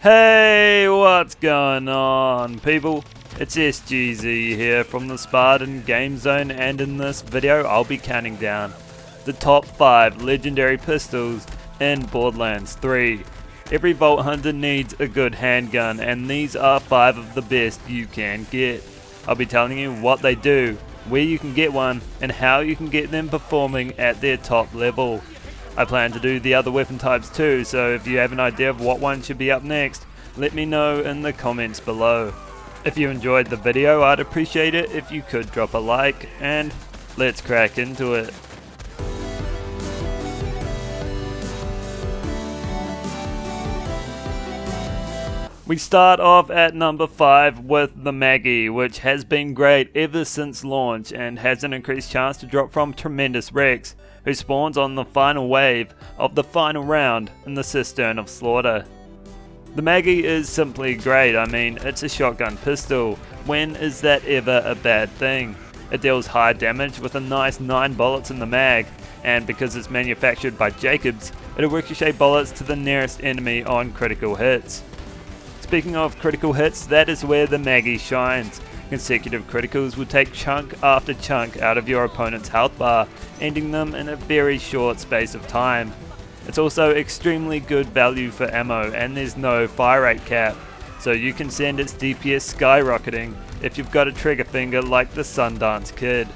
Hey, what's going on, people? It's SGZ here from the SpartanGameZone, and in this video I'll be counting down the top 5 legendary pistols in Borderlands 3. Every Vault Hunter needs a good handgun, and these are 5 of the best you can get. I'll be telling you what they do, where you can get one, and how you can get them performing at their top level. I plan to do the other weapon types too, so if you have an idea of what one should be up next, let me know in the comments below. If you enjoyed the video, I'd appreciate it if you could drop a like, and let's crack into it. We start off at number 5 with the Maggie, which has been great ever since launch and has an increased chance to drop from Tremendous Rex, who spawns on the final wave of the final round in the Cistern of Slaughter. The Maggie is simply great. I mean, it's a shotgun pistol. When is that ever a bad thing? It deals high damage with a nice 9 bullets in the mag, and because it's manufactured by Jacobs, it'll ricochet bullets to the nearest enemy on critical hits. Speaking of critical hits, that is where the Maggie shines. Consecutive criticals will take chunk after chunk out of your opponent's health bar, ending them in a very short space of time. It's also extremely good value for ammo, and there's no fire rate cap, so you can send its DPS skyrocketing if you've got a trigger finger like the Sundance Kid.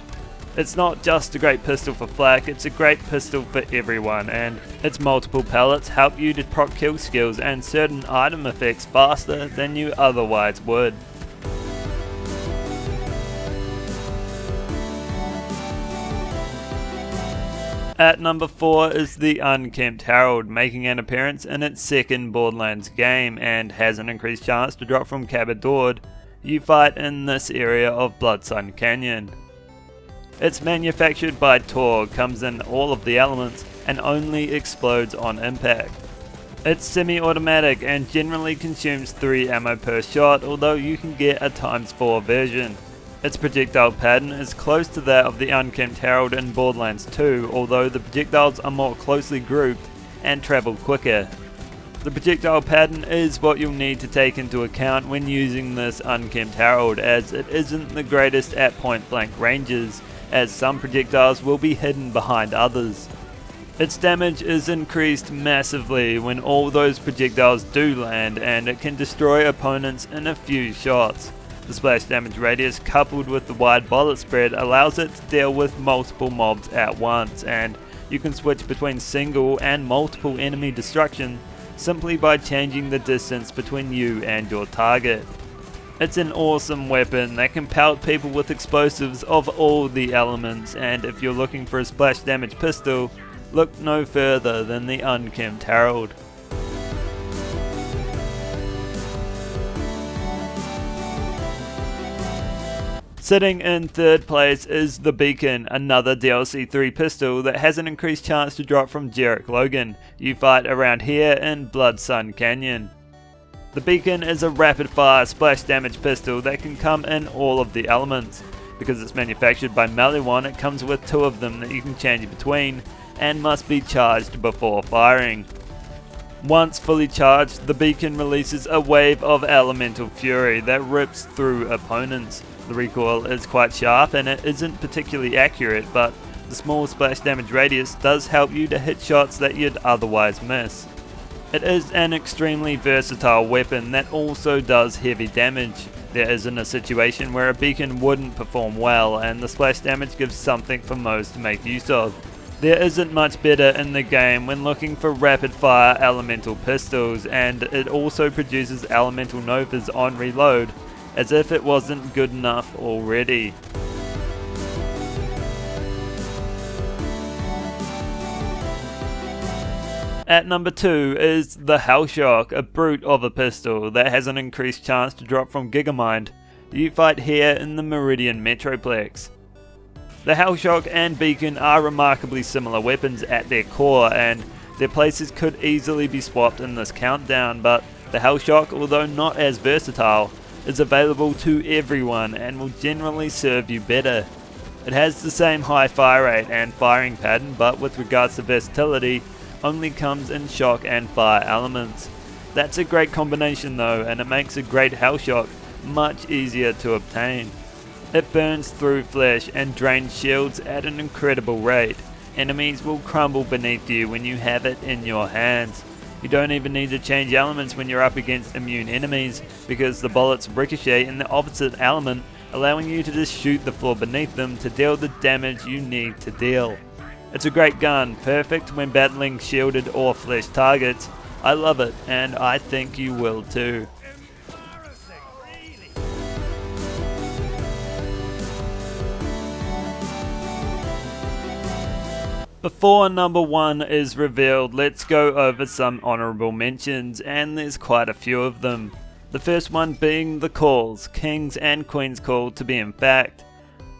It's not just a great pistol for flak, it's a great pistol for everyone, and its multiple pellets help you to proc kill skills and certain item effects faster than you otherwise would. At number 4 is the Uncamped Harold, making an appearance in its second Borderlands game and has an increased chance to drop from Cabadord. You fight in this area of Bloodsun Canyon. It's manufactured by Tor, comes in all of the elements, and only explodes on impact. It's semi-automatic and generally consumes 3 ammo per shot, although you can get a ×4 version. Its projectile pattern is close to that of the Uncamped Harold in Borderlands 2, although the projectiles are more closely grouped and travel quicker. The projectile pattern is what you'll need to take into account when using this Uncamped Harold, as it isn't the greatest at point blank ranges, as some projectiles will be hidden behind others. Its damage is increased massively when all those projectiles do land, and it can destroy opponents in a few shots. The splash damage radius coupled with the wide bullet spread allows it to deal with multiple mobs at once, and you can switch between single and multiple enemy destruction simply by changing the distance between you and your target. It's an awesome weapon that can pelt people with explosives of all the elements, and if you're looking for a splash damage pistol, look no further than the Uncamped Harold. Sitting in 3rd place is the Beacon, another DLC 3 pistol that has an increased chance to drop from Jarek Logan. You fight around here in Bloodsun Canyon. The Beacon is a rapid fire splash damage pistol that can come in all of the elements. Because it's manufactured by Maliwan, it comes with 2 of them that you can change between and must be charged before firing. Once fully charged, the Beacon releases a wave of elemental fury that rips through opponents. The recoil is quite sharp and it isn't particularly accurate, but the small splash damage radius does help you to hit shots that you'd otherwise miss. It is an extremely versatile weapon that also does heavy damage. There isn't a situation where a Beacon wouldn't perform well, and the splash damage gives something for most to make use of. There isn't much better in the game when looking for rapid fire elemental pistols, and it also produces elemental novas on reload, as if it wasn't good enough already. At number 2 is the Hellshock, a brute of a pistol that has an increased chance to drop from Gigamind. You fight here in the Meridian Metroplex. The Hellshock and Beacon are remarkably similar weapons at their core, and their places could easily be swapped in this countdown, but the Hellshock, although not as versatile, is available to everyone and will generally serve you better. It has the same high fire rate and firing pattern, but with regards to versatility, only comes in shock and fire elements. That's a great combination though, and it makes a great Hellshock much easier to obtain. It burns through flesh and drains shields at an incredible rate. Enemies will crumble beneath you when you have it in your hands. You don't even need to change elements when you're up against immune enemies, because the bullets ricochet in the opposite element, allowing you to just shoot the floor beneath them to deal the damage you need to deal. It's a great gun, perfect when battling shielded or flesh targets. I love it, and I think you will too. Before number 1 is revealed, let's go over some honourable mentions, and there's quite a few of them. The first one being the calls, King's and Queen's Call to be in fact.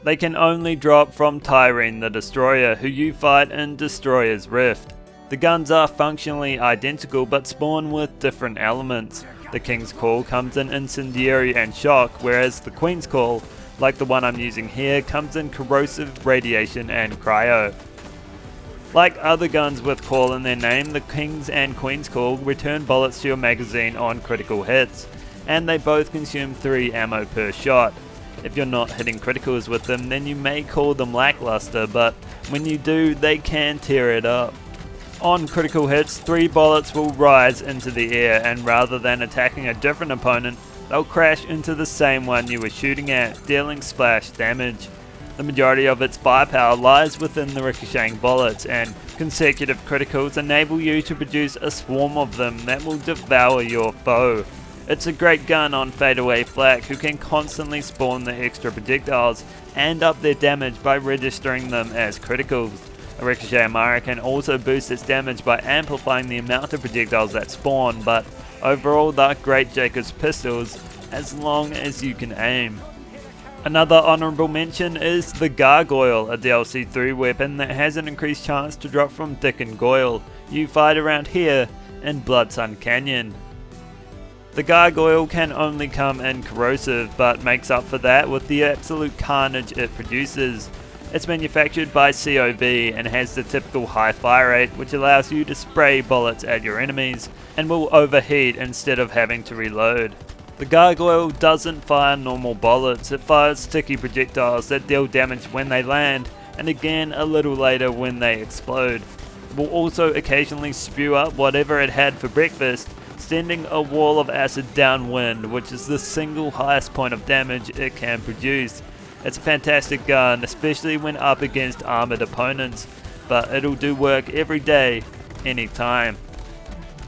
They can only drop from Tyrene the Destroyer, who you fight in Destroyer's Rift. The guns are functionally identical but spawn with different elements. The King's Call comes in Incendiary and Shock, whereas the Queen's Call, like the one I'm using here, comes in Corrosive, Radiation and Cryo. Like other guns with call in their name, the King's and Queen's Call return bullets to your magazine on critical hits, and they both consume 3 ammo per shot. If you're not hitting criticals with them, then you may call them lackluster, but when you do, they can tear it up. On critical hits, 3 bullets will rise into the air, and rather than attacking a different opponent, they'll crash into the same one you were shooting at, dealing splash damage. The majority of its firepower lies within the ricocheting bullets, and consecutive criticals enable you to produce a swarm of them that will devour your foe. It's a great gun on fadeaway flak, who can constantly spawn the extra projectiles and up their damage by registering them as criticals. A Ricochet Amara can also boost its damage by amplifying the amount of projectiles that spawn, but overall they're great Jacob's pistols as long as you can aim. Another honourable mention is the Gargoyle, a DLC 3 weapon that has an increased chance to drop from Dick and Goyle. You fight around here in Bloodsun Canyon. The Gargoyle can only come in Corrosive, but makes up for that with the absolute carnage it produces. It's manufactured by COV and has the typical high fire rate, which allows you to spray bullets at your enemies and will overheat instead of having to reload. The Gargoyle doesn't fire normal bullets, it fires sticky projectiles that deal damage when they land, and again a little later when they explode. It will also occasionally spew up whatever it had for breakfast, sending a wall of acid downwind, which is the single highest point of damage it can produce. It's a fantastic gun, especially when up against armoured opponents, but it'll do work every day, anytime.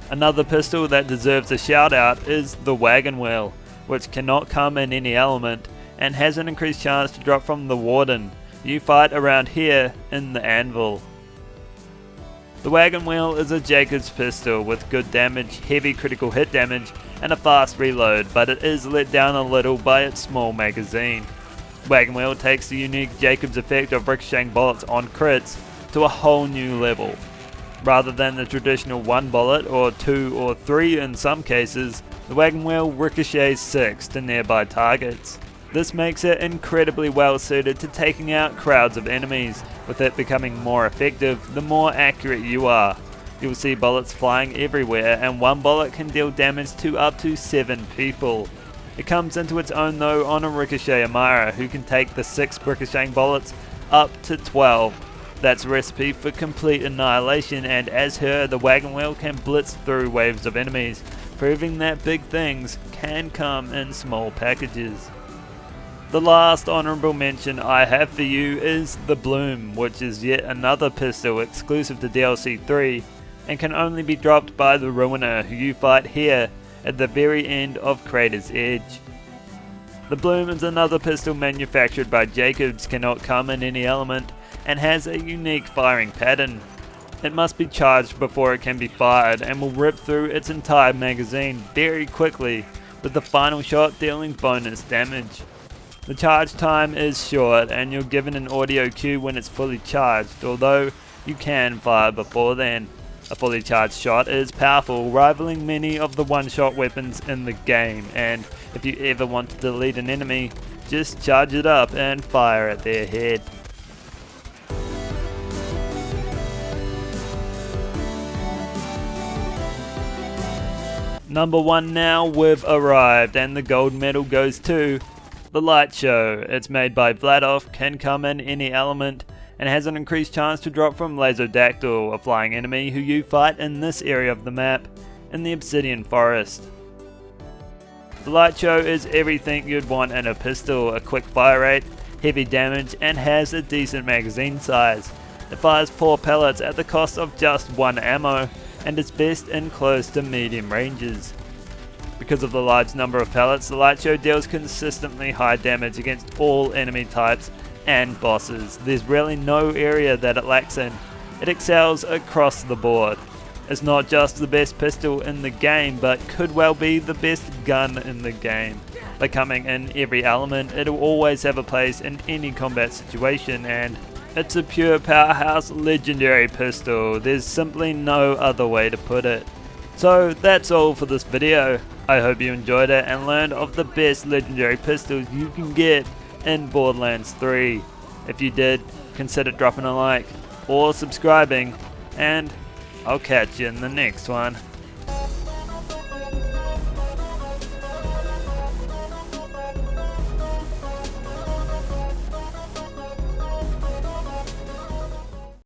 Another pistol that deserves a shout out is the Wagon Wheel, which cannot come in any element and has an increased chance to drop from the Warden. You fight around here in the Anvil. The Wagon Wheel is a Jacob's pistol with good damage, heavy critical hit damage and a fast reload, but it is let down a little by its small magazine. Wagon Wheel takes the unique Jacob's effect of ricocheting bullets on crits to a whole new level. Rather than the traditional 1 bullet, or 2 or 3 in some cases, the Wagon Wheel ricochets 6 to nearby targets. This makes it incredibly well suited to taking out crowds of enemies, with it becoming more effective the more accurate you are. You'll see bullets flying everywhere, and 1 bullet can deal damage to up to 7 people. It comes into its own though on a Ricochet Amara, who can take the 6 ricocheting bullets up to 12. That's a recipe for complete annihilation, and as her, the Wagon Wheel can blitz through waves of enemies, proving that big things can come in small packages. The last honourable mention I have for you is the Bloom, which is yet another pistol exclusive to DLC 3 and can only be dropped by the Ruiner, who you fight here at the very end of Crater's Edge. The Bloom is another pistol manufactured by Jacobs, cannot come in any element, and has a unique firing pattern. It must be charged before it can be fired and will rip through its entire magazine very quickly, with the final shot dealing bonus damage. The charge time is short and you're given an audio cue when it's fully charged, although you can fire before then. A fully charged shot is powerful, rivaling many of the one-shot weapons in the game, and if you ever want to delete an enemy, just charge it up and fire at their head. Number 1 now, we've arrived, and the gold medal goes to the Light Show. It's made by Vladov, can come in any element, and has an increased chance to drop from Lazodactyl, a flying enemy who you fight in this area of the map, in the Obsidian Forest. The Light Show is everything you'd want in a pistol: a quick fire rate, heavy damage, and has a decent magazine size. It fires 4 pellets at the cost of just 1 ammo, and is best in close to medium ranges. Because of the large number of pellets, the Light Show deals consistently high damage against all enemy types and bosses. There's really no area that it lacks in. It excels across the board. It's not just the best pistol in the game, but could well be the best gun in the game. By coming in every element, it'll always have a place in any combat situation, and it's a pure powerhouse legendary pistol. There's simply no other way to put it. So that's all for this video. I hope you enjoyed it and learned of the best legendary pistols you can get in Borderlands 3. If you did, consider dropping a like or subscribing, and I'll catch you in the next one.